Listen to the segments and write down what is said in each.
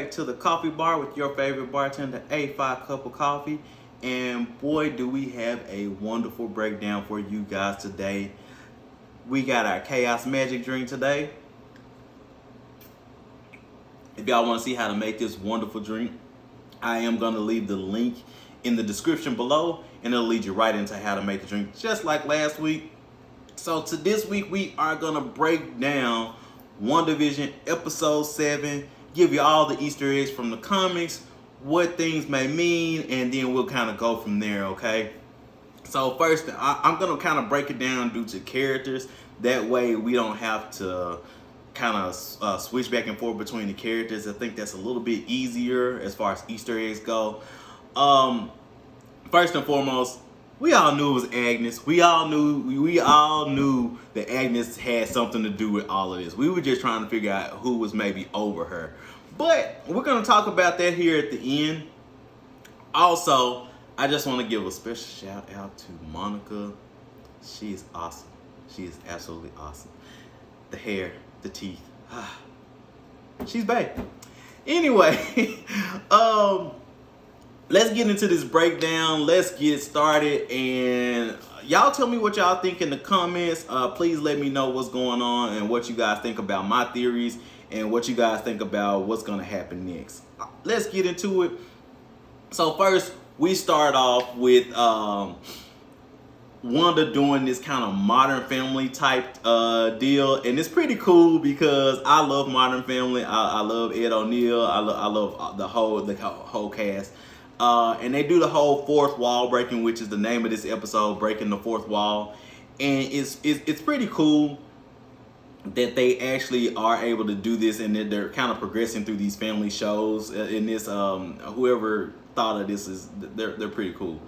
back to the coffee bar with your favorite bartender, A5 Cup of Coffee. And boy, do we have a wonderful breakdown for you guys today. We got our Chaos Magic drink today. If y'all want to see how to make this wonderful drink, I am going to leave the link in the description below, and it'll lead you right into how to make the drink, just like last week. So to this week, we are going to break down Wandavision episode 7, give you all the Easter eggs from the comics, what things may mean, and then we'll kind of go from there, okay? So first, I'm going to kind of break it down due to characters. That way we don't have to kind of switch back and forth between the characters. I think that's a little bit easier as far as Easter eggs go. First and foremost, we all knew it was Agnes. We all knew that Agnes had something to do with all of this. We were just trying to figure out who was maybe over her. But we're going to talk about that here at the end. Also, I just want to give a special shout out to Monica. She is awesome. She is absolutely awesome. The hair, the teeth. She's bae. Anyway, let's get into this breakdown. Let's get started, and y'all tell me what y'all think in the comments. Please let me know what's going on and what you guys think about my theories and what you guys think about what's going to happen next. Let's get into it. So first, we start off with Wanda doing this kind of Modern Family type deal, and it's pretty cool because I love Modern Family. I love Ed O'Neill. I love the whole cast. And they do the whole fourth wall breaking, which is the name of this episode, breaking the fourth wall. And it's pretty cool that they actually are able to do this, and that they're kind of progressing through these family shows. In this, whoever thought of this they're pretty cool.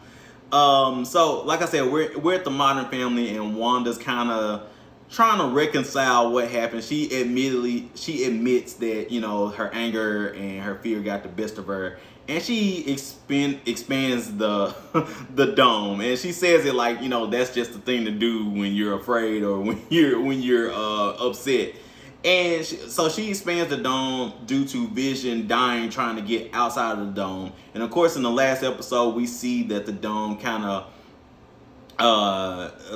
So like I said, we're at the Modern Family, and Wanda's kind of trying to reconcile what happened. She admits that, you know, her anger and her fear got the best of her, and she expands the dome, and she says it like, you know, that's just the thing to do when you're afraid or when you're upset. And so she expands the dome due to Vision dying trying to get outside of the dome. And of course, in the last episode, we see that the dome kind of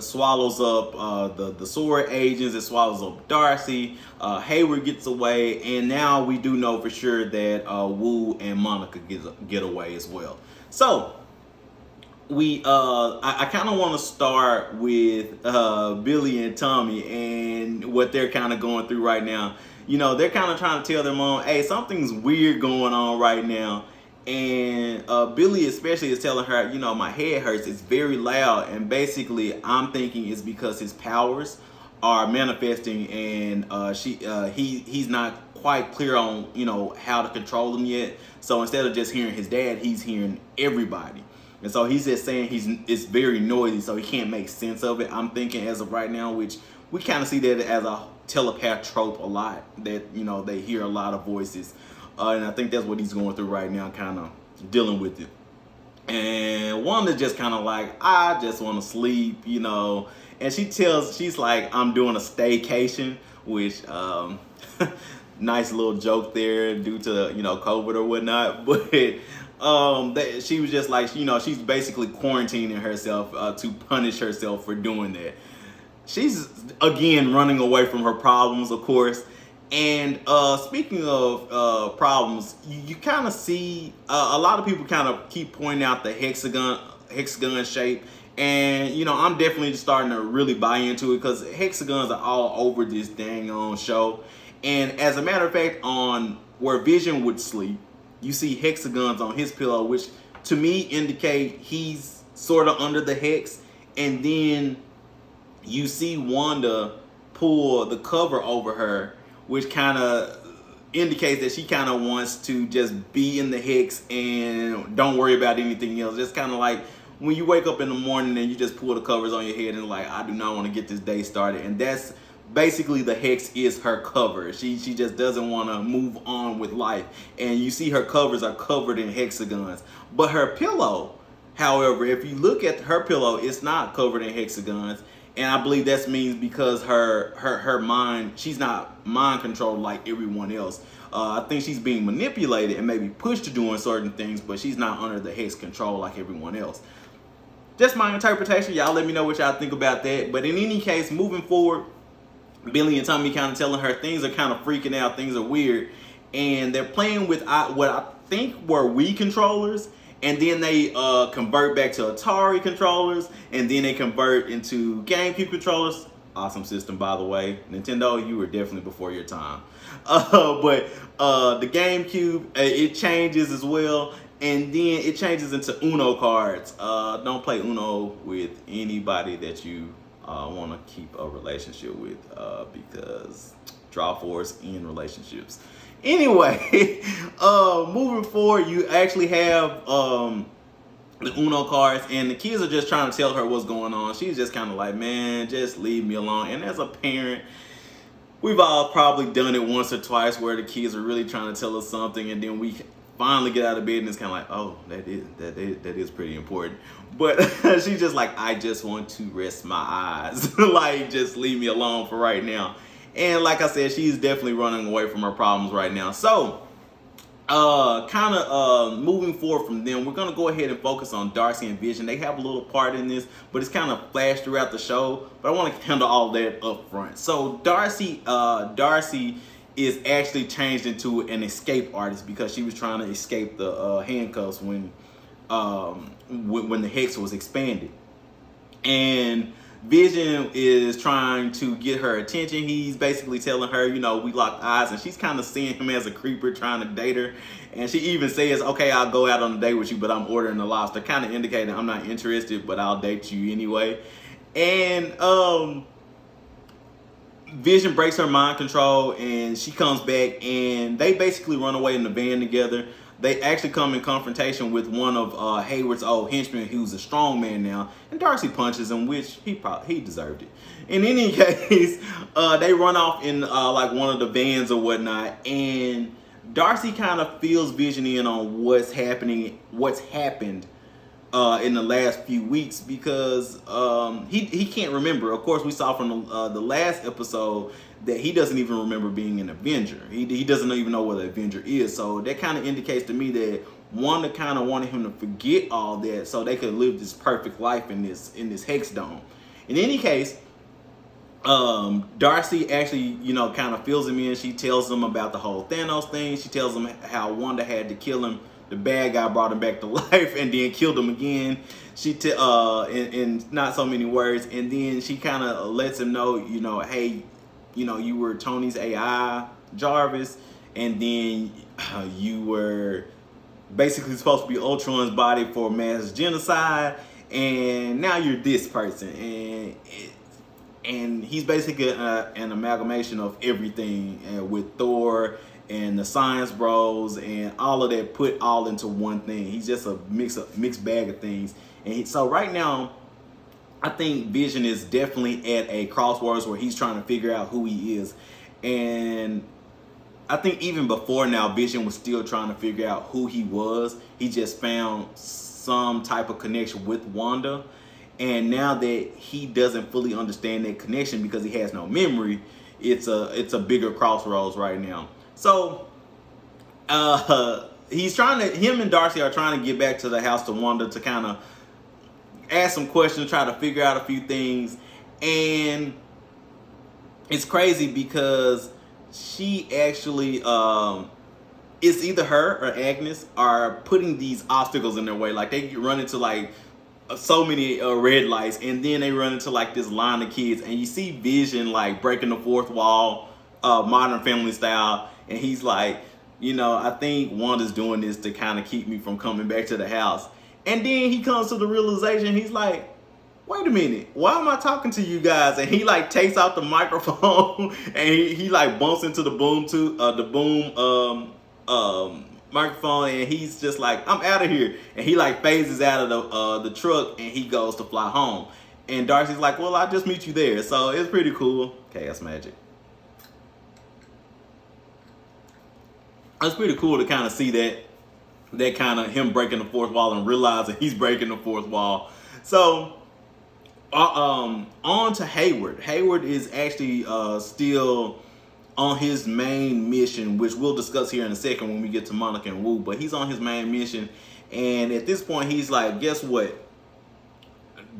swallows up the Sword agents. It swallows up Darcy. Hayward gets away, and now we do know for sure that Wu and Monica get away as well. So I kind of want to start with Billy and Tommy and what they're kind of going through right now. You know, they're kind of trying to tell their mom, hey, something's weird going on right now. And Billy especially is telling her, you know, my head hurts. It's very loud. And basically, I'm thinking it's because his powers are manifesting, and he's not quite clear on, you know, how to control them yet. So instead of just hearing his dad, he's hearing everybody. And so he's just saying it's very noisy, so he can't make sense of it, I'm thinking, as of right now, which we kind of see that as a telepath trope a lot, that, you know, they hear a lot of voices. And I think that's what he's going through right now, kind of dealing with it. And Wanda's just kind of like, I just want to sleep, you know. And she's like, I'm doing a staycation, which, nice little joke there due to, you know, COVID or whatnot. But she was just like, you know, she's basically quarantining herself to punish herself for doing that. She's, again, running away from her problems, of course. And speaking of problems, you kind of see a lot of people kind of keep pointing out the hexagon shape. And, you know, I'm definitely just starting to really buy into it, because hexagons are all over this dang on show. And as a matter of fact, on where Vision would sleep, you see hexagons on his pillow, which to me indicate he's sort of under the hex. And then you see Wanda pull the cover over her, which kind of indicates that she kind of wants to just be in the hex and don't worry about anything else. Just kind of like when you wake up in the morning and you just pull the covers on your head and like, I do not want to get this day started. And that's basically, the hex is her cover. She just doesn't want to move on with life. And you see her covers are covered in hexagons. But her pillow, however, if you look at her pillow, it's not covered in hexagons. And I believe that means because her mind, she's not mind controlled like everyone else. I think she's being manipulated and maybe pushed to doing certain things, but she's not under the Hex control like everyone else. Just my interpretation. Y'all let me know what y'all think about that. But in any case, moving forward, Billy and Tommy kind of telling her things are kind of freaking out, things are weird, and they're playing with what I think were Wii controllers, and then they convert back to Atari controllers, and then they convert into GameCube controllers. Awesome system, by the way. Nintendo, you were definitely before your time. But the GameCube, it changes as well, and then it changes into Uno cards. Don't play Uno with anybody that you want to keep a relationship with, because draw force in relationships. Anyway, moving forward, you actually have the Uno cards, and the kids are just trying to tell her what's going on. She's just kind of like, man, just leave me alone. And as a parent, we've all probably done it once or twice where the kids are really trying to tell us something, and then we finally get out of bed and it's kind of like, oh, that is pretty important. But she's just like, I just want to rest my eyes. Like, just leave me alone for right now. And like I said, she's definitely running away from her problems right now. So, kind of moving forward from them, we're going to go ahead and focus on Darcy and Vision. They have a little part in this, but it's kind of flashed throughout the show. But I want to handle all that up front. So Darcy is actually changed into an escape artist because she was trying to escape the handcuffs when the Hex was expanded. And Vision is trying to get her attention. He's basically telling her, you know, we locked eyes, and she's kind of seeing him as a creeper trying to date her. And she even says, okay, I'll go out on a date with you, but I'm ordering a lobster, kind of indicating I'm not interested, but I'll date you anyway. And Vision breaks her mind control, and she comes back, and they basically run away in the van together. They actually come in confrontation with one of Hayward's old henchmen, who's a strong man now, and Darcy punches him, which he deserved it. In any case, they run off in like one of the vans or whatnot, and Darcy kind of fills Vision in on what's happened in the last few weeks, because he can't remember. Of course, we saw from the last episode that he doesn't even remember being an Avenger. He doesn't even know what an Avenger is. So that kind of indicates to me that Wanda kind of wanted him to forget all that so they could live this perfect life in this Hex Dome. In any case, Darcy actually, you know, kind of fills him in. She tells him about the whole Thanos thing. She tells him how Wanda had to kill him. The bad guy brought him back to life and then killed him again. She in not so many words, and then she kind of lets him know, you know, hey, you know, you were Tony's AI, Jarvis, and then you were basically supposed to be Ultron's body for mass genocide, and now you're this person, and he's basically an amalgamation of everything, with Thor and the Science Bros and all of that put all into one thing. He's just a mixed bag of things, and so right now, I think Vision is definitely at a crossroads where he's trying to figure out who he is. And I think even before now, Vision was still trying to figure out who he was. He just found some type of connection with Wanda. And now that he doesn't fully understand that connection because he has no memory, it's a bigger crossroads right now. So him and Darcy are trying to get back to the house to Wanda to kind of ask some questions, try to figure out a few things. And it's crazy because she actually, it's either her or Agnes are putting these obstacles in their way. Like, they run into like so many red lights, and then they run into like this line of kids, and you see Vision like breaking the fourth wall, Modern Family style, and he's like, you know, I think Wanda's doing this to kind of keep me from coming back to the house. And then he comes to the realization, he's like, wait a minute, why am I talking to you guys? And he like takes out the microphone and he like bumps into the boom microphone, and he's just like, I'm out of here. And he like phases out of the truck, and he goes to fly home. And Darcy's like, well, I'll just meet you there. So it's pretty cool. Chaos magic. It's pretty cool to kind of see that kind of him breaking the fourth wall and realizing he's breaking the fourth wall. So On to Hayward. Hayward is actually still on his main mission, which we'll discuss here in a second when we get to Monica and Wu. But he's on his main mission, and at this point, he's like, "Guess what?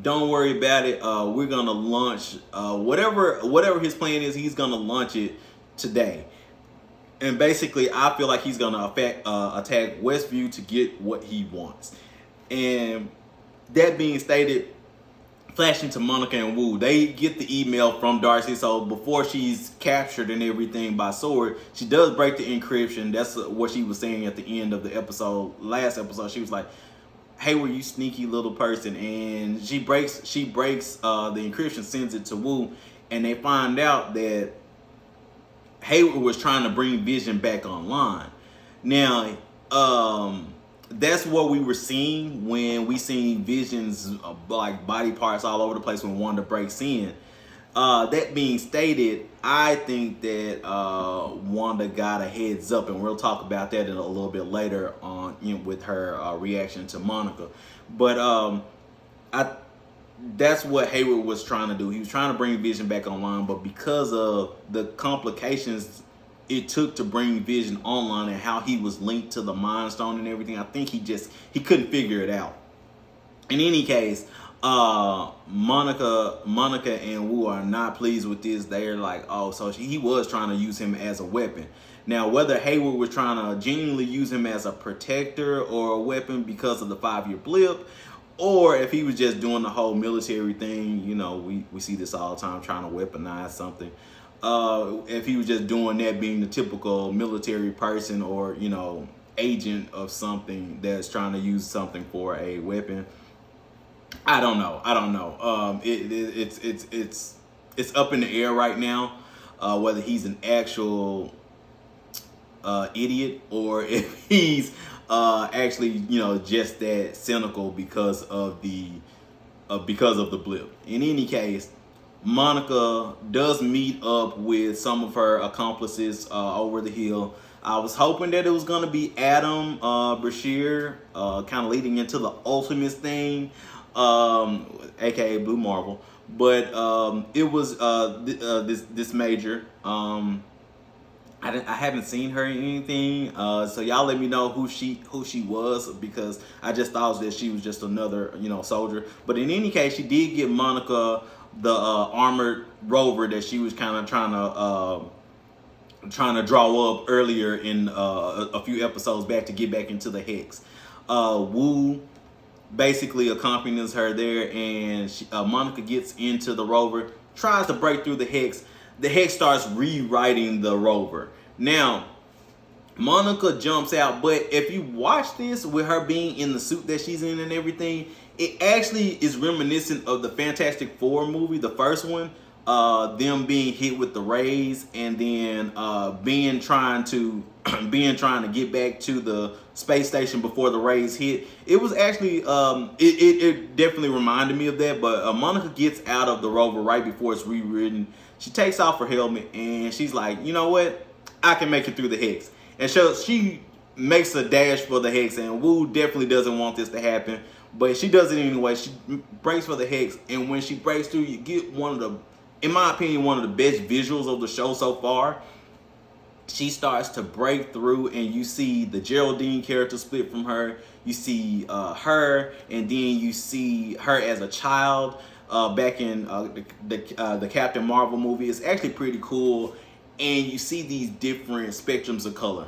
Don't worry about it. We're gonna launch whatever his plan is. He's gonna launch it today." And basically, I feel like he's gonna attack Westview to get what he wants. And that being stated, flashing to Monica and Wu, they get the email from Darcy. So before she's captured and everything by Sword, she does break the encryption. That's what she was saying at the end of the last episode. She was like, "Hayward, you sneaky little person," and she breaks the encryption, sends it to Wu, and they find out that Hayward was trying to bring Vision back online. Now, that's what we were seeing when we seen Vision's like body parts all over the place when Wanda breaks in. That being stated, I think that Wanda got a heads up, and we'll talk about that in a little bit later on with her reaction to Monica. But that's what Hayward was trying to do. He was trying to bring Vision back online, but because of the complications it took to bring Vision online and how he was linked to the Mind Stone and everything, I think he couldn't figure it out. In any case, Monica and Wu are not pleased with this. They're like, oh, so he was trying to use him as a weapon. Now, whether Hayward was trying to genuinely use him as a protector or a weapon because of the 5-year blip, or if he was just doing the whole military thing, we see this all the time, trying to weaponize something. If he was just doing that, being the typical military person or, agent of something that's trying to use something for a weapon. I don't know. It's up in the air right now, whether he's an actual idiot or if he's actually, just that cynical because of the blip. In any case, Monica does meet up with some of her accomplices over the hill. I was hoping that it was going to be Adam Brashear, kind of leading into the Ultimates thing, aka Blue Marvel. But it was this Major. I haven't seen her in anything, so y'all let me know who she was, because I just thought that she was just another soldier. But in any case, she did get Monica the armored rover that she was kind of trying to draw up earlier in a few episodes back to get back into the Hex. Wu basically accompanies her there, and Monica gets into the rover, tries to break through the Hex. The Hex starts rewriting the rover. Now, Monica jumps out, but if you watch this with her being in the suit that she's in and everything, it actually is reminiscent of the Fantastic Four movie, the first one. Them being hit with the rays, and then being trying to get back to the space station before the rays hit. It was actually it definitely reminded me of that. But Monica gets out of the rover right before it's rewritten. She takes off her helmet and she's like, you know what? I can make it through the Hex. And so she makes a dash for the Hex, and Wu definitely doesn't want this to happen, but she does it anyway. She breaks for the Hex, and when she breaks through, you get in my opinion, one of the best visuals of the show so far. She starts to break through, and you see the Geraldine character split from her. You see her, and then you see her as a child back in the Captain Marvel movie. It's actually pretty cool, and you see these different spectrums of color.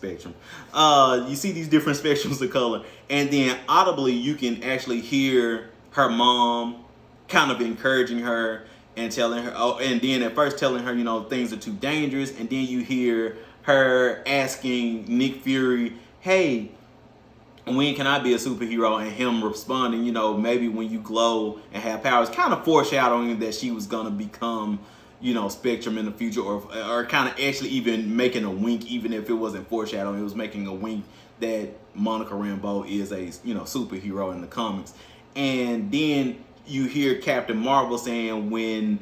You see these different spectrums of color, and then audibly you can actually hear her mom kind of encouraging her and telling her, and then at first telling her, things are too dangerous, and then you hear her asking Nick Fury, hey, when can I be a superhero? And him responding, maybe when you glow and have powers, kind of foreshadowing that she was gonna become, Spectrum in the future, or kind of actually even making a wink, even if it wasn't foreshadowing, it was making a wink that Monica Rambeau is a superhero in the comics. And then you hear Captain Marvel saying, when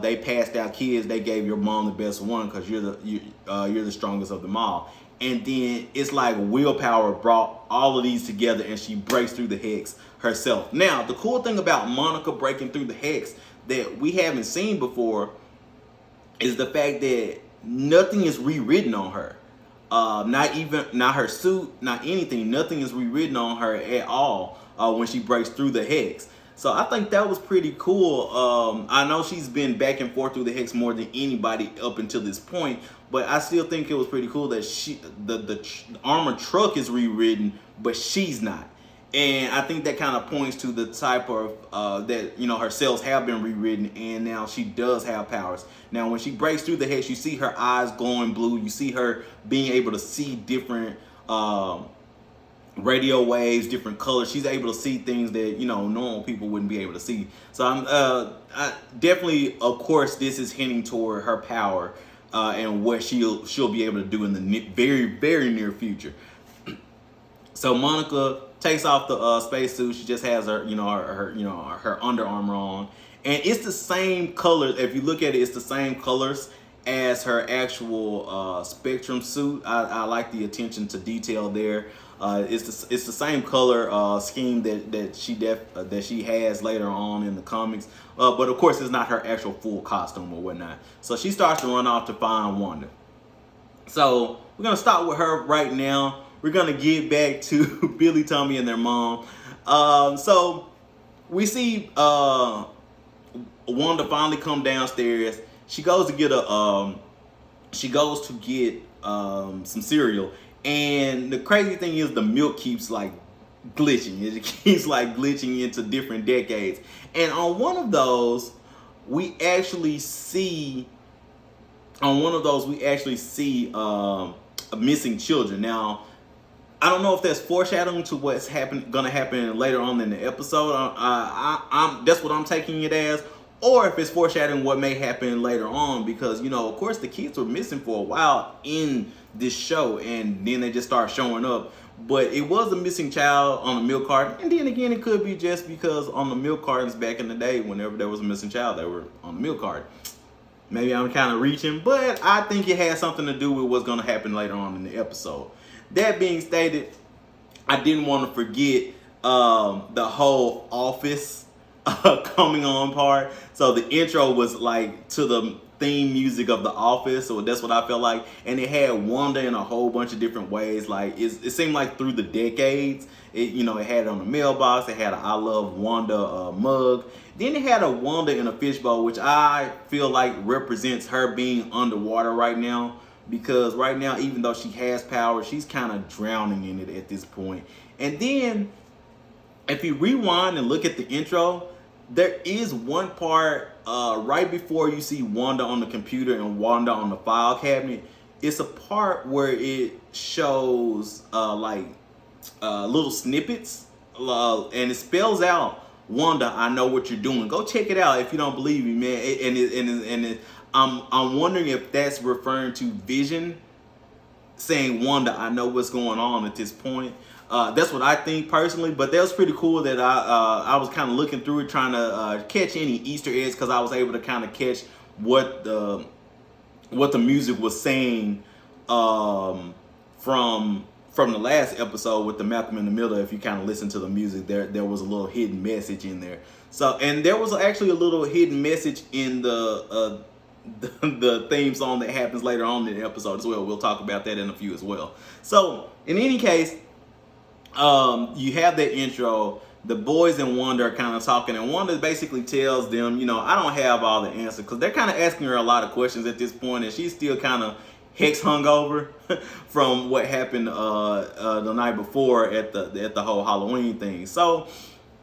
they passed out kids, they gave your mom the best one because you're the strongest of them all. and then it's like willpower brought all of these together, and she breaks through the hex herself. Now, the cool thing about Monica breaking through the hex that we haven't seen before is the fact that nothing is rewritten on her. Not her suit, not anything. Nothing is rewritten on her at all when she breaks through the hex. So I think that was pretty cool. I know she's been back and forth through the hex more than anybody up until this point, but I still think it was pretty cool that the armored truck is rewritten, but she's not. And I think that kind of points to the type of that, you know, her cells have been rewritten, and now she does have powers. Now, when she breaks through the hex, you see her eyes glowing blue. You see her being able to see different radio waves, different colors. She's able to see things that, you know, normal people wouldn't be able to see. So I definitely, of course, this is hinting toward her power and what she'll be able to do in the very, very near future. So Monica takes off the spacesuit. She just has her, her Under Armour on, and it's the same colors. If you look at it, it's the same colors as her actual Spectrum suit. I like the attention to detail there. It's the same color scheme that she has later on in the comics, but of course it's not her actual full costume or whatnot. So she starts to run off to find Wanda. So we're gonna start with her right now. We're gonna get back to Billy, Tommy, and their mom. So we see Wanda finally come downstairs. She goes to get some cereal, and the crazy thing is the milk keeps like glitching. It keeps like glitching into different decades. And on one of those, we actually see missing children. Now, I don't know if that's foreshadowing to what's gonna happen later on in the episode. That's what I'm taking it as, or if it's foreshadowing what may happen later on, because, you know, of course the kids were missing for a while in this show, and then they just start showing up. But it was a missing child on the milk carton, and then again, it could be just because on the milk cartons back in the day, whenever there was a missing child, they were on the milk carton. Maybe I'm kind of reaching, but I think it has something to do with what's gonna happen later on in the episode. That being stated, I didn't want to forget the whole Office coming on part. So the intro was like to the theme music of The Office, so that's what I felt like. And it had Wanda in a whole bunch of different ways. Like it seemed like through the decades, it had it on the mailbox. It had a I Love Wanda mug. Then it had a Wanda in a fishbowl, which I feel like represents her being underwater right now. Because right now, even though she has power, she's kind of drowning in it at this point. And then, if you rewind and look at the intro, there is one part right before you see Wanda on the computer and Wanda on the file cabinet. It's a part where it shows little snippets, and it spells out, "Wanda, I know what you're doing." Go check it out if you don't believe me, man. I'm wondering if that's referring to Vision saying, "Wanda, I know what's going on" at this point. That's what I think personally, but that was pretty cool that I was kind of looking through it, trying to catch any Easter eggs, because I was able to kind of catch what the music was saying from the last episode with the Malcolm in the Middle. If you kind of listen to the music, there was a little hidden message in there. So, and there was actually a little hidden message in the theme song that happens later on in the episode as well. We'll talk about that in a few as well. So in any case, you have that intro. The boys and Wanda are kind of talking, and Wanda basically tells them, I don't have all the answers, because they're kind of asking her a lot of questions at this point, and she's still kind of hex hungover from what happened the night before at the whole Halloween thing. So,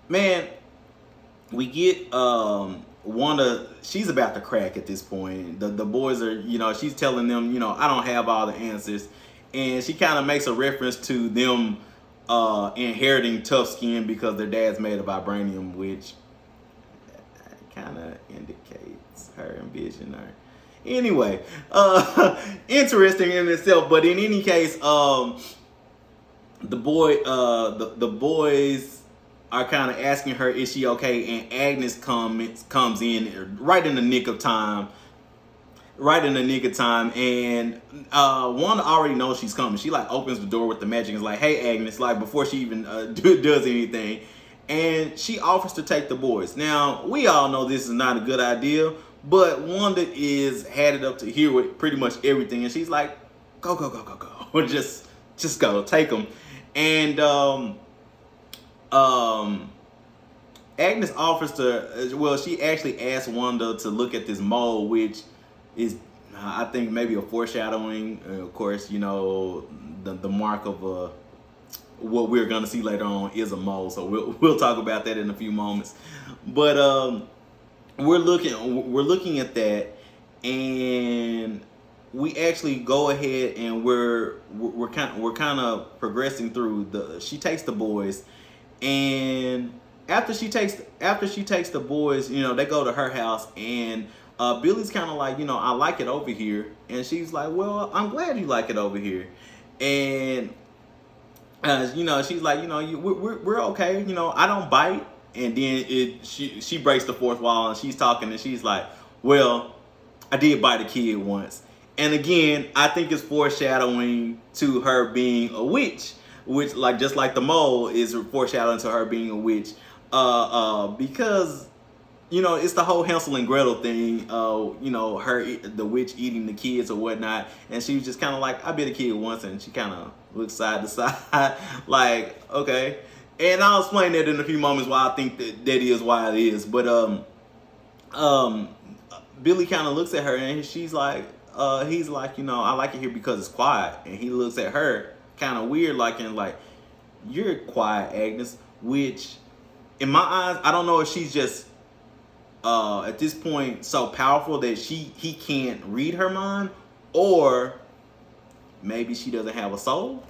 man, we get Wanda, she's about to crack at this point. The boys are, she's telling them, I don't have all the answers. And she kind of makes a reference to them inheriting tough skin because their dad's made of vibranium, which kind of indicates her and Vision are. Anyway, interesting in itself. But in any case, the boys are kind of asking her, is she okay? And Agnes comes in right in the nick of time. right in the nick of time. And Wanda already knows she's coming. She like opens the door with the magic and is like, "Hey, Agnes," like before she even does anything. And she offers to take the boys. Now, we all know this is not a good idea, but Wanda is had it up to here with pretty much everything. And she's like, "Go, go, go, go, go." just go, take them. And Agnes offers to, well, she actually asked Wanda to look at this mole, which is, I think, maybe a foreshadowing. Of course, you know, the mark of what we're gonna see later on is a mole. So we'll talk about that in a few moments. But we're looking at that, and we actually go ahead and we're kind of progressing through. She takes the boys, and after she takes the boys, you know, they go to her house, and Billy's kind of like, you know, "I like it over here," and she's like, "Well, I'm glad you like it over here," and you know, she's like, "You know, we're okay, you know, I don't bite." And then she breaks the fourth wall, and she's talking, and she's like, "Well, I did bite a kid once." And again, I think it's foreshadowing to her being a witch, which, like, just like the mole is foreshadowing to her being a witch, because, you know, it's the whole Hansel and Gretel thing, you know, the witch eating the kids or whatnot. And she was just kind of like, "I bit a kid once," and she kind of looks side to side, like, okay. And I'll explain that in a few moments why I think that is why it is. But Billy kind of looks at her, and she's like, he's like, "You know, I like it here because it's quiet." And he looks at her kind of weird, like, and like, "You're quiet, Agnes," which, in my eyes, I don't know if she's just at this point so powerful that he can't read her mind, or maybe she doesn't have a soul.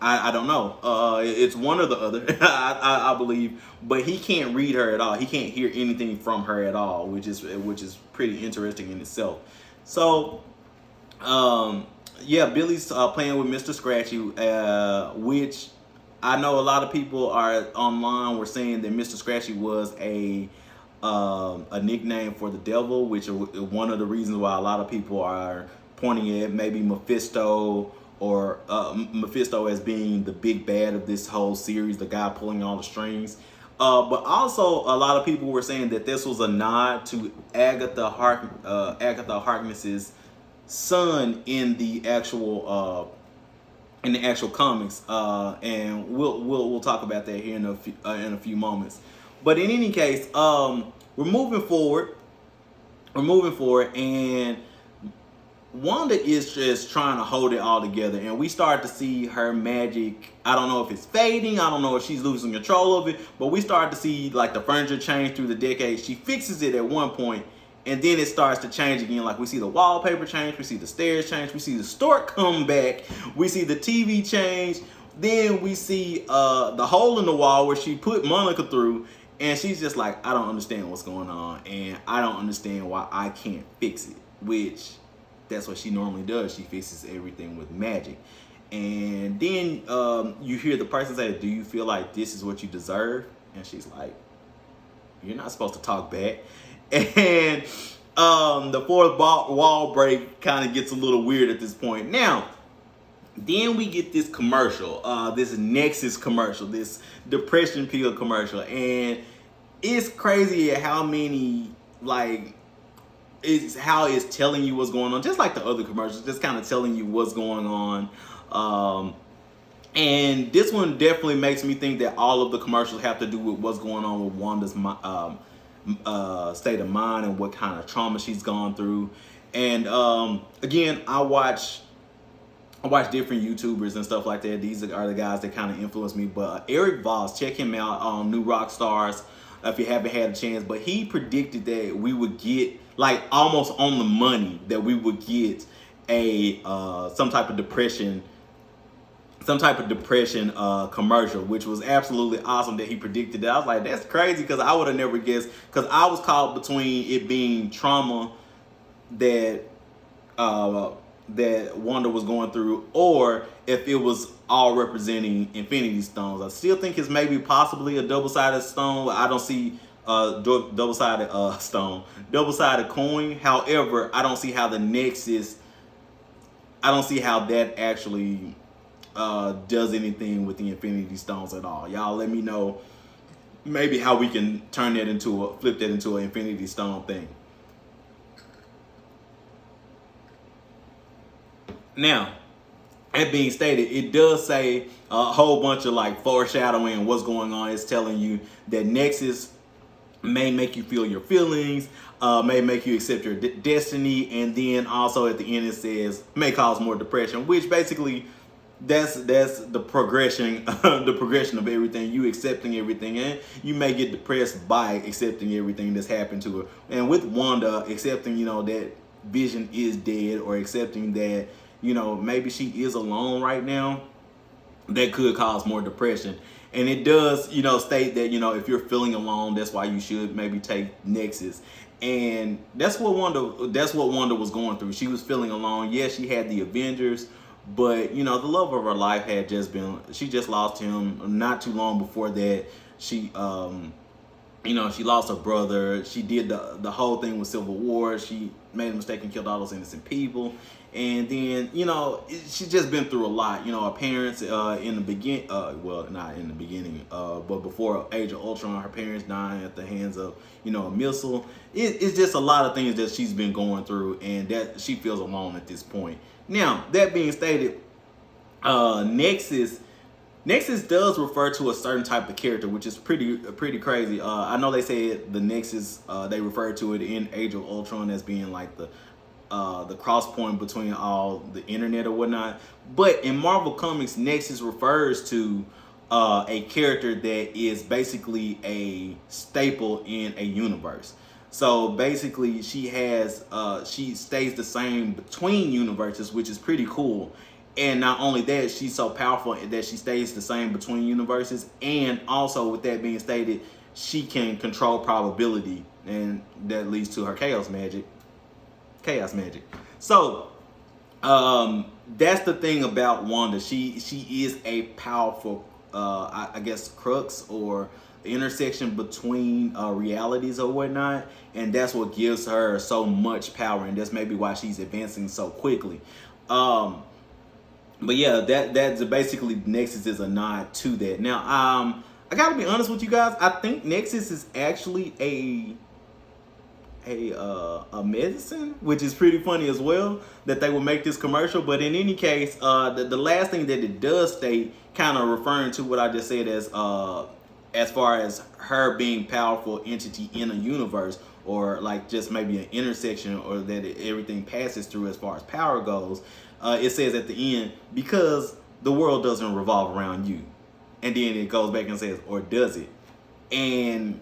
I don't know. It's one or the other, I believe. But he can't read her at all. He can't hear anything from her at all, which is pretty interesting in itself. So, yeah, Billy's playing with Mr. Scratchy, which I know a lot of people are online were saying that Mr. Scratchy was a nickname for the devil, which is one of the reasons why a lot of people are pointing at maybe Mephisto, or Mephisto as being the big bad of this whole series, the guy pulling all the strings. But also, a lot of people were saying that this was a nod to Agatha Harkness's son in the actual comics, and we'll talk about that here in a few moments. But in any case, we're moving forward. And Wanda is just trying to hold it all together, and we start to see her magic. I don't know if it's fading. I don't know if she's losing control of it, but we start to see like the furniture change through the decades. She fixes it at one point, and then it starts to change again. Like, we see the wallpaper change, we see the stairs change, we see the stork come back, we see the TV change. Then we see the hole in the wall where she put Monica through, and she's just like, "I don't understand what's going on, and I don't understand why I can't fix it," which that's what she normally does. She fixes everything with magic. And then you hear the person say, "Do you feel like this is what you deserve?" And she's like, "You're not supposed to talk back." And the fourth wall break kind of gets a little weird at this point. Now, then we get this commercial, this Nexus commercial, this depression pill commercial. And it's crazy at how many, like, how it's telling you what's going on, just like the other commercials, just kind of telling you what's going on. And this one definitely makes me think that all of the commercials have to do with what's going on with Wanda's state of mind and what kind of trauma she's gone through. And again, I watch different YouTubers and stuff like that. These are the guys that kind of influence me. But Eric Voss, check him out on New Rock Stars if you haven't had a chance. But he predicted that we would get, like, almost on the money, that we would get a some type of depression commercial, which was absolutely awesome that he predicted that. I was like, that's crazy, because I would have never guessed, because I was caught between it being trauma that that Wanda was going through, or if it was all representing Infinity Stones. I still think it's maybe possibly a double-sided stone. I don't see double-sided stone, double-sided coin. However, I don't see how the Nexus. I don't see how that actually does anything with the Infinity Stones at all. Y'all let me know maybe how we can flip that into an Infinity Stone thing. Now, that being stated, it does say a whole bunch of like foreshadowing what's going on. It's telling you that Nexus may make you feel your feelings, may make you accept your destiny, and then also at the end it says may cause more depression, which basically that's the progression the progression of everything. You accepting everything, and you may get depressed by accepting everything that's happened to her. And with Wanda accepting, that Vision is dead, or accepting that maybe she is alone right now, that could cause more depression. And it does, state that, if you're feeling alone, that's why you should maybe take Nexus. And that's what Wanda was going through. She was feeling alone. Yes, she had the Avengers, but the love of her life had she just lost him not too long before that. She she lost her brother. She did the whole thing with Civil War. She made a mistake and killed all those innocent people. And then, she's just been through a lot. Her parents in the beginning, well, not in the beginning, but before Age of Ultron, her parents dying at the hands of, a missile. It's just a lot of things that she's been going through, and that she feels alone at this point. Now, that being stated, Nexus does refer to a certain type of character, which is pretty crazy. I know they said the Nexus, they refer to it in Age of Ultron as being like the cross point between all the internet or whatnot. But in Marvel Comics, Nexus refers to a character that is basically a staple in a universe. So basically, she stays the same between universes, which is pretty cool. And not only that, she's so powerful that she stays the same between universes. And also, with that being stated, she can control probability, and that leads to her chaos magic. So that's the thing about Wanda. She is a powerful I guess crux, or intersection between realities or whatnot, and that's what gives her so much power, and that's maybe why she's advancing so quickly. But yeah, that's basically Nexus is a nod to that. Now I gotta be honest with you guys, I think Nexus is actually a medicine, which is pretty funny as well that they would make this commercial. But in any case, the last thing that it does state, kind of referring to what I just said as far as her being powerful entity in a universe, or like just maybe an intersection, or that everything passes through as far as power goes. It says at the end, because the world doesn't revolve around you. And then it goes back and says, or does it? And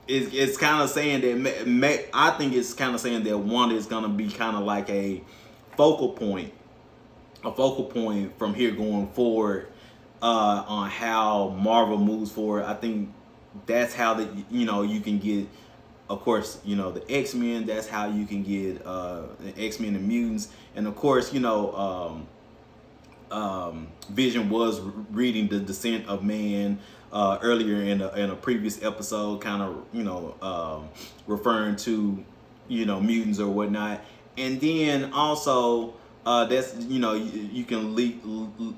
it's kind of saying that, I think it's kind of saying that Wanda is going to be kind of like a focal point from here going forward on how Marvel moves forward. I think that's how you can get, of course, the X-Men. That's how you can get the X-Men and mutants. And of course, Vision was reading The Descent of Man earlier in a previous episode, kind of referring to mutants or whatnot. And then also that's you can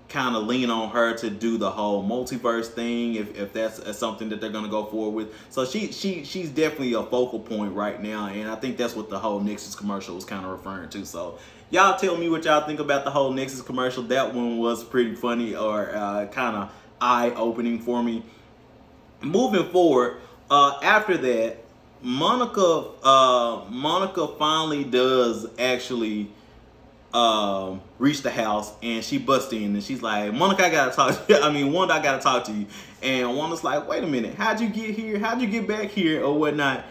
kind of lean on her to do the whole multiverse thing if that's something that they're going to go forward with. So she's definitely a focal point right now, and I think that's what the whole Nexus commercial was kind of referring to. So y'all tell me what y'all think about the whole Nexus commercial. That one was pretty funny, or kind of eye-opening for me. Moving forward, after that, Monica finally does actually reach the house, and she busts in, and she's like, Monica, I gotta talk to you. Wanda, I gotta talk to you. And Wanda's like, wait a minute, how'd you get here? How'd you get back here, or whatnot?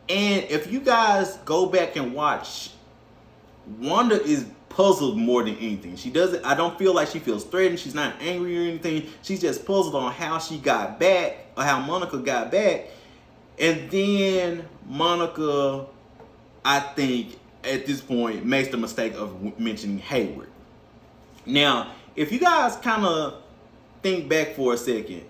And if you guys go back and watch, Wanda is puzzled more than anything. She doesn't, I don't feel like she feels threatened. She's not angry or anything. She's just puzzled on how she got back, or how Monica got back. And then Monica, I think, at this point, makes the mistake of mentioning Hayward. Now, if you guys kind of think back for a second,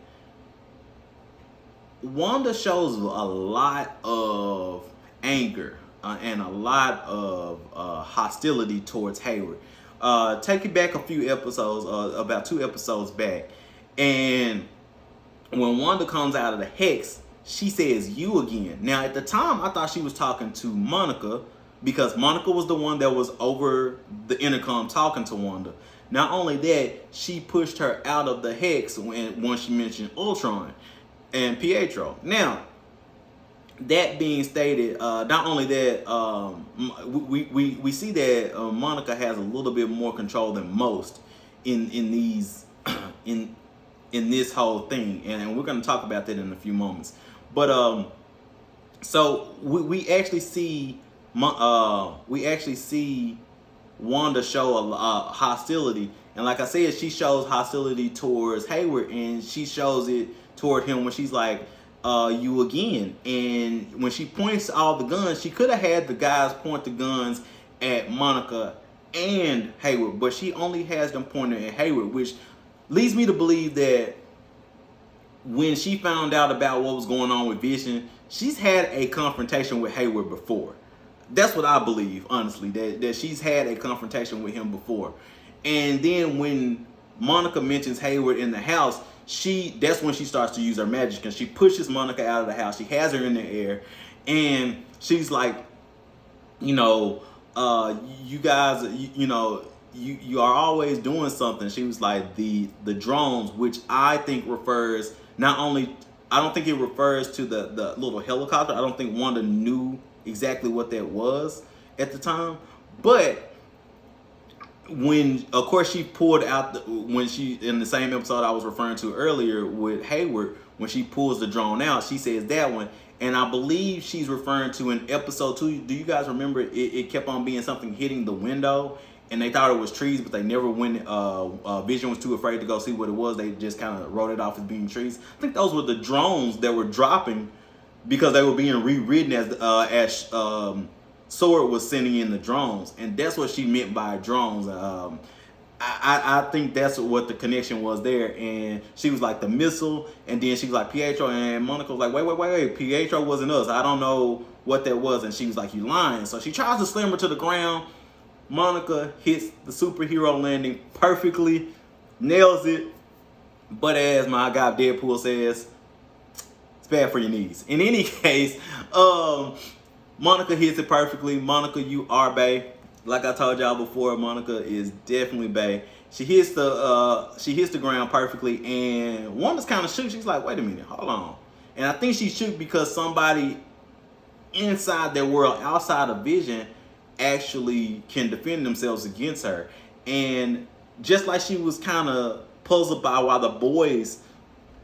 Wanda shows a lot of anger and a lot of hostility towards Hayward. Take it back a few episodes, about 2 episodes back, and when Wanda comes out of the hex, she says "you" again. Now, at the time, I thought she was talking to Monica because Monica was the one that was over the intercom talking to Wanda. Not only that, she pushed her out of the hex when she mentioned Ultron and Pietro. Now, that being stated, not only that, we see that Monica has a little bit more control than most in these in this whole thing, and we're going to talk about that in a few moments. But so we actually see Wanda show a hostility, and like I said, she shows hostility towards Hayward, and she shows it toward him when she's like, "You again." And when she points all the guns, she could have had the guys point the guns at Monica and Hayward, but she only has them pointed at Hayward, which leads me to believe that when she found out about what was going on with Vision, she's had a confrontation with Hayward before. That's what I believe, honestly, that she's had a confrontation with him before. And then when Monica mentions Hayward in the house, that's when she starts to use her magic, and she pushes Monica out of the house. She has her in the air, and she's like, you guys, you are always doing something. She was like, the drones, which I think refers not only, I don't think it refers to the little helicopter. I don't think Wanda knew exactly what that was at the time, but when, of course, she pulled out when she, in the same episode I was referring to earlier with Hayward, when she pulls the drone out, she says that one, and I believe she's referring to in episode 2. Do you guys remember it kept on being something hitting the window, and they thought it was trees, but they never went. Vision was too afraid to go see what it was. They just kind of wrote it off as being trees. I think those were the drones that were dropping because they were being rewritten as Sword was sending in the drones, and that's what she meant by drones. I think that's what the connection was there, and she was like the missile, and then she was like Pietro, and Monica was like, wait, Pietro wasn't us. I don't know what that was, and she was like, you lying. So she tries to slam her to the ground. Monica hits the superhero landing perfectly, nails it, but as my guy Deadpool says, it's bad for your knees. In any case, Monica hits it perfectly. Monica, you are bae. Like I told y'all before, Monica is definitely bae. She hits the ground perfectly, and Wanda's kind of shook. She's like, wait a minute, hold on. And I think she shook because somebody inside their world, outside of Vision, actually can defend themselves against her. And just like she was kind of puzzled by why the boys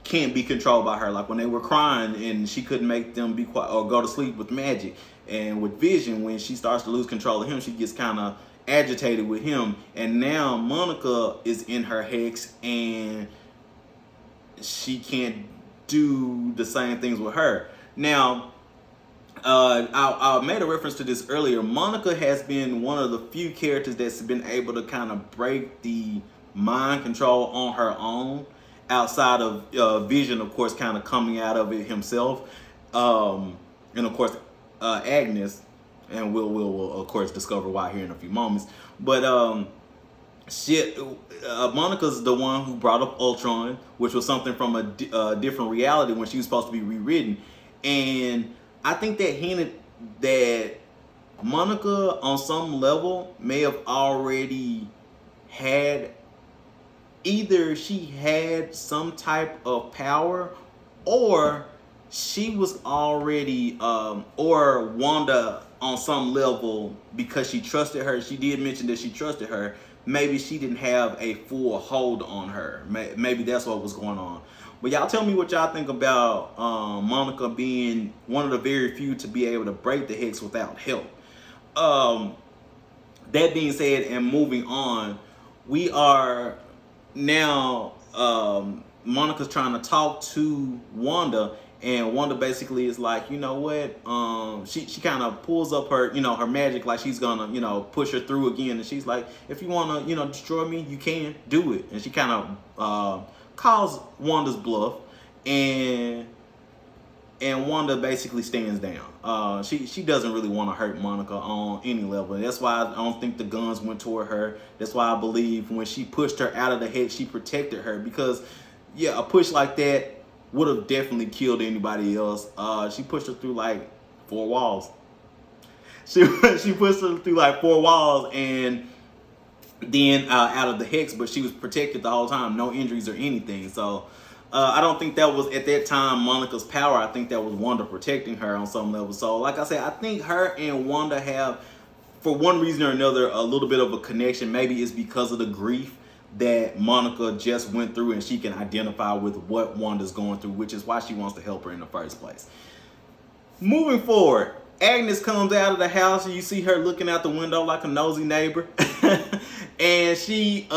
can't be controlled by her, like when they were crying and she couldn't make them be quiet or go to sleep with magic. And with Vision, when she starts to lose control of him, she gets kind of agitated with him. And now Monica is in her hex, and she can't do the same things with her. Now, I made a reference to this earlier. Monica has been one of the few characters that's been able to kind of break the mind control on her own, outside of Vision, of course, kind of coming out of it himself, and of course Agnes, and we'll of course discover why here in a few moments. But Monica's the one who brought up Ultron, which was something from a different reality when she was supposed to be rewritten, and I think that hinted that Monica, on some level, may have already had, either she had some type of power, or she was already, or Wanda, on some level, because she trusted her. She did mention that she trusted her. Maybe she didn't have a full hold on her. Maybe that's what was going on. But y'all tell me what y'all think about Monica being one of the very few to be able to break the hex without help. That being said, and moving on, we are now, Monica's trying to talk to Wanda, and Wanda basically is like, you know what, she kind of pulls up her, her magic, like she's gonna, push her through again, and she's like, if you want to, destroy me, you can do it. And she kind of calls Wanda's bluff, and and Wanda basically stands down. She doesn't really want to hurt Monica on any level. And that's why I don't think the guns went toward her. That's why I believe when she pushed her out of the hex, she protected her, because yeah, a push like that would have definitely killed anybody else. She pushed her through like 4 walls. She pushed her through like 4 walls and then out of the hex, but she was protected the whole time, no injuries or anything. So I don't think that was at that time Monica's power. I think that was Wanda protecting her on some level. So like I said, I think her and Wanda have, for one reason or another, a little bit of a connection. Maybe it's because of the grief that Monica just went through, and she can identify with what Wanda's going through, which is why she wants to help her in the first place. Moving forward, Agnes comes out of the house and you see her looking out the window like a nosy neighbor. And she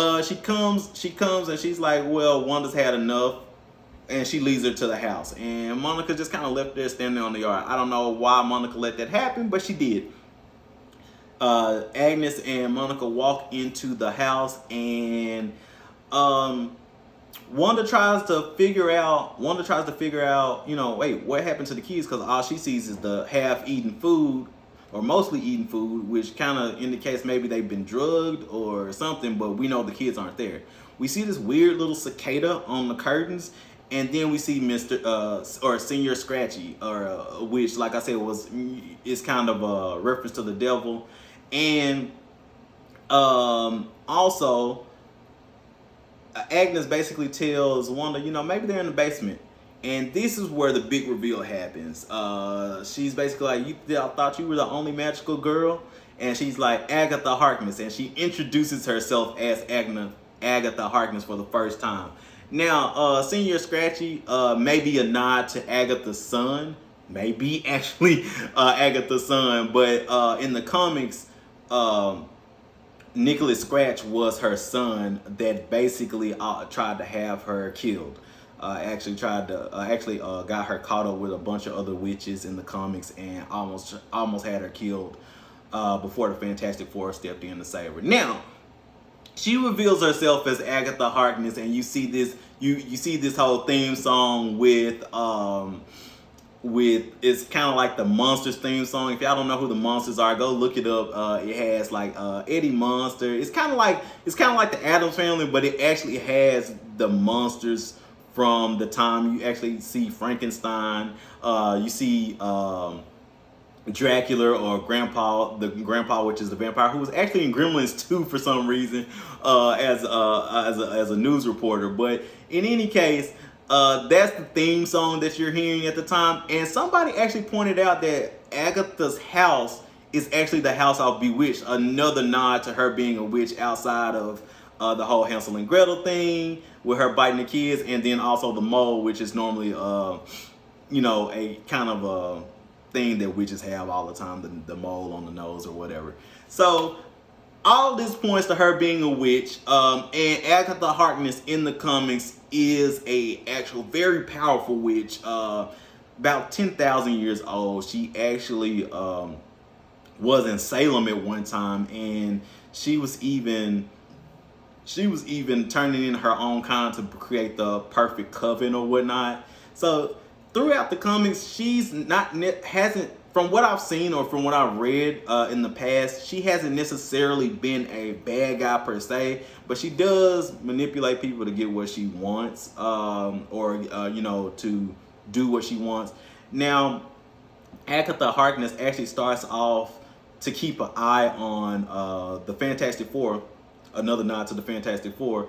comes and she's like, well, Wanda's had enough, and she leads her to the house. And Monica just kind of left there standing on the yard. I don't know why Monica let that happen, but she did. Agnes and Monica walk into the house, and Wanda tries to figure out, wait, what happened to the kids? Because all she sees is the half-eaten food, or mostly eaten food, which kind of indicates maybe they've been drugged or something, but we know the kids aren't there. We see this weird little cicada on the curtains, and then we see or Senior Scratchy, or which, like I said, is kind of a reference to the devil. And also, Agnes basically tells Wanda, maybe they're in the basement. And this is where the big reveal happens. She's basically like, I thought you were the only magical girl. And she's like, Agatha Harkness. And she introduces herself as Agatha Harkness for the first time. Now, Senior Scratchy may be a nod to Agatha's son. Maybe actually Agatha's son. But in the comics, Nicholas Scratch was her son that basically tried to have her killed. Got her caught up with a bunch of other witches in the comics and almost had her killed before the Fantastic Four stepped in to save her. Now, she reveals herself as Agatha Harkness, and you see this whole theme song with it's kind of like the Monsters theme song. If y'all don't know who the Monsters are, go look it up. It has like Eddie Monster. It's kind of like the Addams Family, but it actually has the monsters from the time you actually see Frankenstein. You see Dracula, or the grandpa, which is the vampire, who was actually in Gremlins 2 for some reason, as a news reporter. But in any case, that's the theme song that you're hearing at the time. And somebody actually pointed out that Agatha's house is actually the house of Bewitched, another nod to her being a witch outside of the whole Hansel and Gretel thing with her biting the kids, and then also the mole, which is normally a kind of a thing that witches have all the time, the mole on the nose or whatever. So all this points to her being a witch, and Agatha Harkness in the comics is a actual very powerful witch, about 10,000 years old. She actually was in Salem at one time, and she was even turning in her own kind to create the perfect coven or whatnot. So throughout the comics, from what I've seen or from what I've read in the past, she hasn't necessarily been a bad guy per se, but she does manipulate people to get what she wants, to do what she wants. Now, Agatha Harkness actually starts off to keep an eye on the Fantastic Four. Another nod to the Fantastic Four.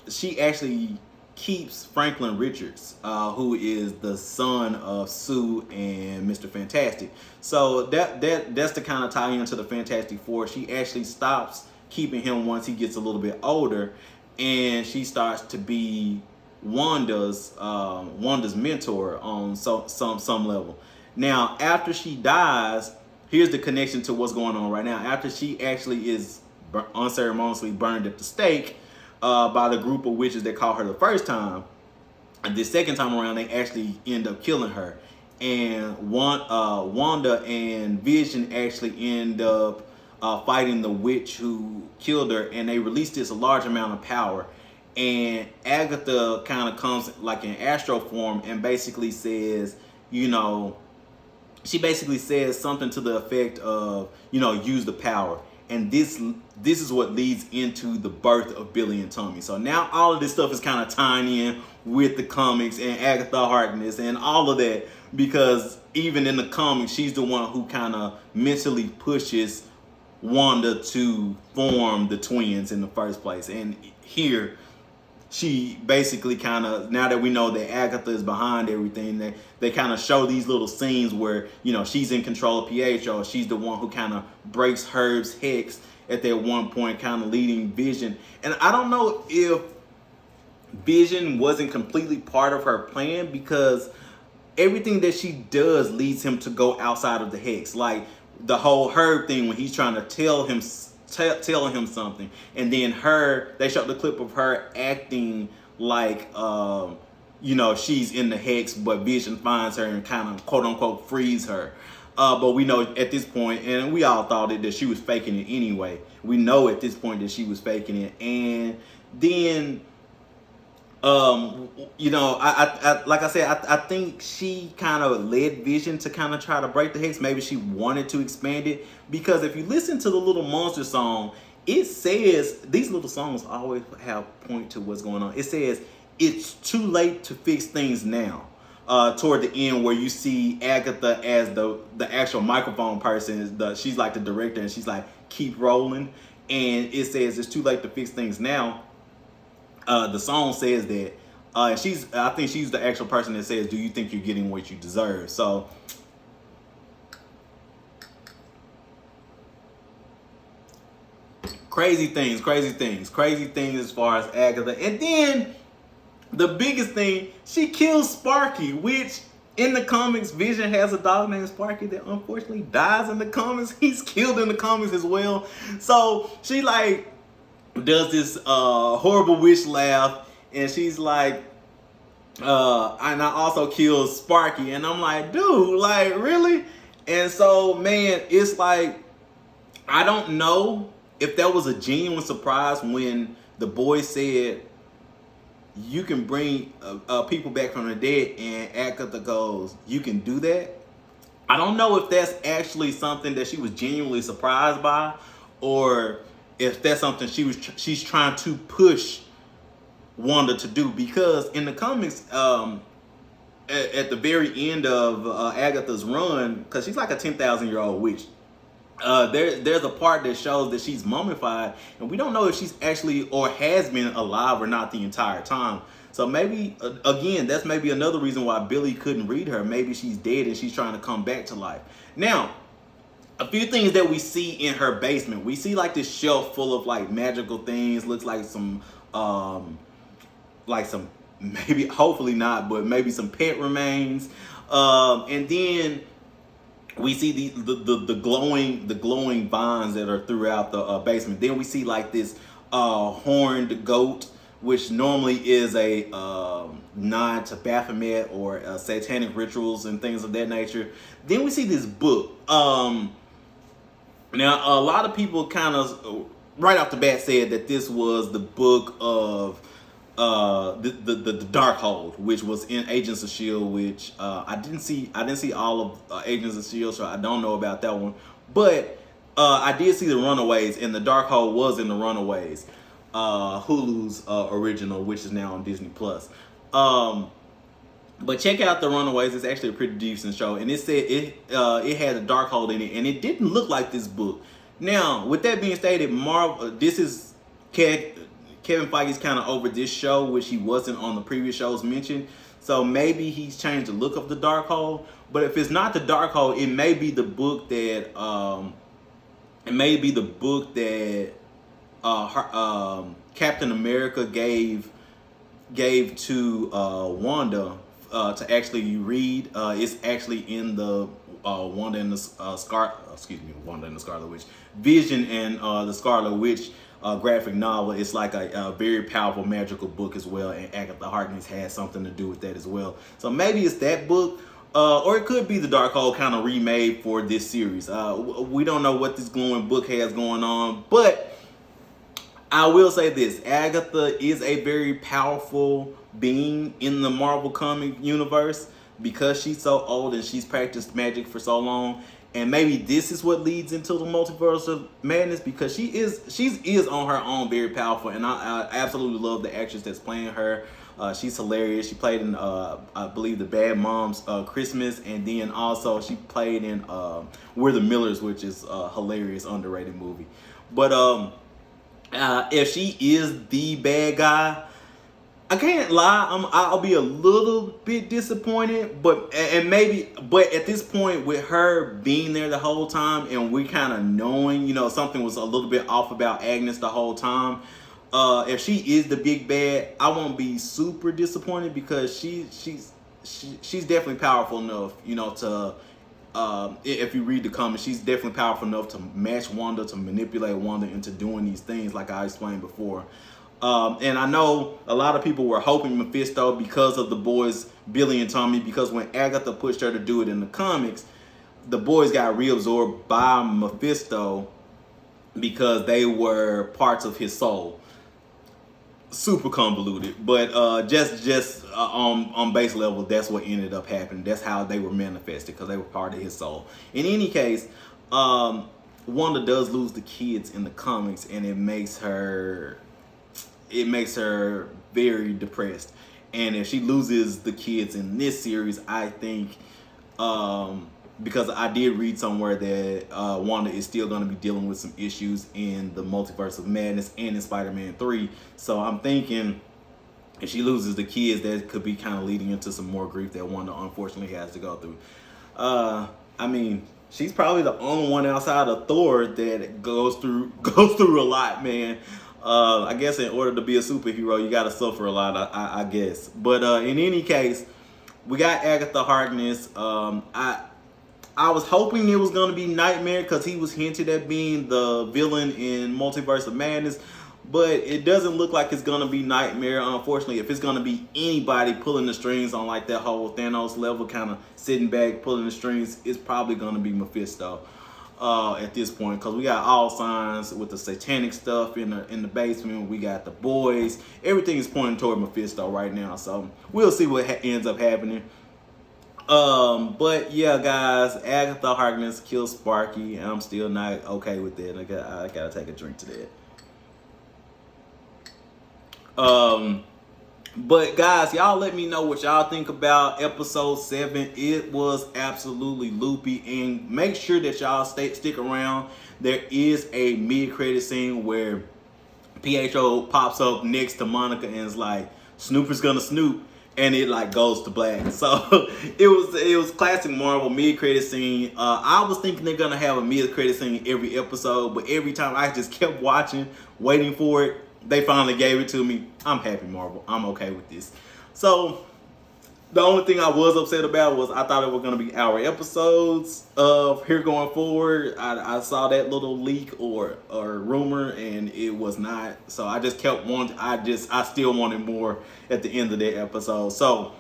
She actually keeps Franklin Richards, who is the son of Sue and Mr. Fantastic. So that's the kind of tie into the Fantastic Four. She actually stops keeping him once he gets a little bit older, and she starts to be Wanda's mentor on some level. Now, after she dies, here's the connection to what's going on right now. After she actually is unceremoniously burned at the stake by the group of witches that caught her the first time, and the second time around they actually end up killing her, and Wanda and Vision actually end up fighting the witch who killed her, and they released this large amount of power. and Agatha kind of comes like in astro form and basically says, you know, she basically says something to the effect of, you know, use the power. And this is what leads into the birth of Billy and Tommy. So now all of this stuff is kind of tying in with the comics and Agatha Harkness and all of that, because even in the comics, she's the one who kind of mentally pushes Wanda to form the twins in the first place. And here, she basically kind of, now that we know that Agatha is behind everything, they kind of show these little scenes where, you know, she's in control of Pietro. She's the one who kind of breaks Herb's hex at that one point, kind of leading Vision. And I don't know if Vision wasn't completely part of her plan, because everything that she does leads him to go outside of the hex. Like the whole Herb thing, when he's trying to telling him something, and then they showed the clip of her acting like you know, she's in the hex, but Vision finds her and kind of quote unquote frees her. But we know at this point, and we all thought that she was faking it anyway. We know at this point that she was faking it. And then you know, I like I said, I think she kind of led Vision to kind of try to break the hex. Maybe she wanted to expand it, because if you listen to the Little Monster song, it says, these little songs always have point to what's going on. It says it's too late to fix things now. Toward the end, where you see Agatha as the actual microphone person, she's like the director, and she's like, keep rolling, and it says it's too late to fix things now. The song says that, I think she's the actual person that says, do you think you're getting what you deserve? So crazy things as far as Agatha. And then the biggest thing, she kills Sparky, which in the comics, Vision has a dog named Sparky that unfortunately dies in the comics. He's killed in the comics as well. So she like does this horrible witch laugh, and she's like, and I also killed Sparky. And I'm like, dude, like, really? And so, man, it's like, I don't know if that was a genuine surprise when the boy said, you can bring people back from the dead, and Agatha goes, you can do that? I don't know if that's actually something that she was genuinely surprised by, or if that's something she's trying to push Wanda to do. Because in the comics, at the very end of Agatha's run, because she's like a 10,000-year-old witch, there's a part that shows that she's mummified, and we don't know if she's actually or has been alive or not the entire time. So maybe, again, that's maybe another reason why Billy couldn't read her. Maybe she's dead and she's trying to come back to life. Now, a few things that we see in her basement. We see like this shelf full of like magical things. Looks like some maybe, hopefully not, but maybe some pet remains. And then we see the glowing vines that are throughout the basement. Then we see like this horned goat, which normally is a nod to Baphomet or satanic rituals and things of that nature. Then we see this book. Now, a lot of people kind of right off the bat said that this was the book of the Darkhold, which was in Agents of S.H.I.E.L.D., which I didn't see all of Agents of S.H.I.E.L.D., so I don't know about that one. But I did see the Runaways, and the Darkhold was in the Runaways, Hulu's original, which is now on Disney Plus. But check out the Runaways. It's actually a pretty decent show, and it said it had a Darkhold in it, and it didn't look like this book. Now, with that being stated, this is Kevin Feige's kind of over this show, which he wasn't on the previous shows mentioned. So maybe he's changed the look of the Darkhold. But if it's not the Darkhold, it may be the book that Captain America gave to Wanda to actually read. It's actually in the Wanda and the Scarlet Witch, Vision and the Scarlet Witch graphic novel. It's like a very powerful magical book as well, and Agatha Harkness has something to do with that as well. So maybe it's that book, or it could be the Darkhold kind of remade for this series. We don't know what this glowing book has going on, but I will say this: Agatha is a very powerful being in the Marvel comic universe because she's so old and she's practiced magic for so long. And maybe this is what leads into the multiverse of madness, because she's on her own very powerful, and I absolutely love the actress that's playing her. She's hilarious. She played in I believe the Bad Moms Christmas, and then also she played in We're the Millers, which is a hilarious underrated movie. But if she is the bad guy, I can't lie, I'll be a little bit disappointed, but at this point, with her being there the whole time and we kind of knowing, something was a little bit off about Agnes the whole time. If she is the big bad, I won't be super disappointed, because she's definitely powerful enough, to if you read the comments, she's definitely powerful enough to match Wanda, to manipulate Wanda into doing these things, like I explained before. And I know a lot of people were hoping Mephisto, because of the boys, Billy and Tommy, because when Agatha pushed her to do it in the comics, the boys got reabsorbed by Mephisto because they were parts of his soul. Super convoluted, but just on base level, that's what ended up happening. That's how they were manifested, because they were part of his soul. In any case, Wanda does lose the kids in the comics, and it makes her very depressed. And if she loses the kids in this series, I think, because I did read somewhere that Wanda is still going to be dealing with some issues in the Multiverse of Madness and in Spider-Man 3. So I'm thinking if she loses the kids, that could be kind of leading into some more grief that Wanda unfortunately has to go through. I mean, she's probably the only one outside of Thor that goes through a lot, man. I guess in order to be a superhero, you got to suffer a lot, I guess. But in any case, we got Agatha Harkness. I was hoping it was going to be Nightmare, because he was hinted at being the villain in Multiverse of Madness. But it doesn't look like it's going to be Nightmare, unfortunately. If it's going to be anybody pulling the strings on like that whole Thanos level, kind of sitting back, pulling the strings, it's probably going to be Mephisto at this point. Because we got all signs with the satanic stuff in the basement. We got the boys. Everything is pointing toward Mephisto right now. So we'll see what ends up happening. But yeah, guys, Agatha Harkness kills Sparky, and I'm still not okay with that. I gotta take a drink to that. But guys, y'all let me know what y'all think about episode 7. It was absolutely loopy, and make sure that y'all stick around. There is a mid-credit scene where PHO pops up next to Monica and is like, "Snooper's gonna snoop." And it like goes to black. So it was classic Marvel mid-credit scene. I was thinking they're gonna have a mid-credit scene every episode, but every time I just kept watching, waiting for it. They finally gave it to me. I'm happy, Marvel. I'm okay with this. So the only thing I was upset about was I thought it was gonna be hour episodes of here going forward. I saw that little leak or rumor, and it was not. So I just kept wanting. I still wanted more at the end of that episode. So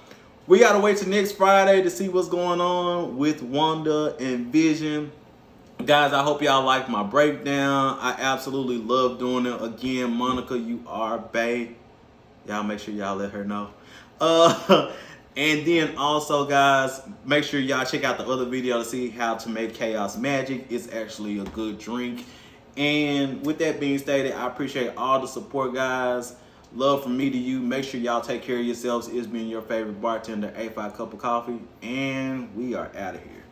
we gotta wait till next Friday to see what's going on with Wanda and Vision. Guys, I hope y'all like my breakdown. I absolutely love doing it. Again, Monica, you are bae. Y'all make sure y'all let her know. And then also, guys, make sure y'all check out the other video to see how to make chaos magic. It's actually a good drink. And with that being stated, I appreciate all the support, guys. Love from me to you. Make sure y'all take care of yourselves. It's been your favorite bartender, A5 Cup of Coffee. And we are out of here.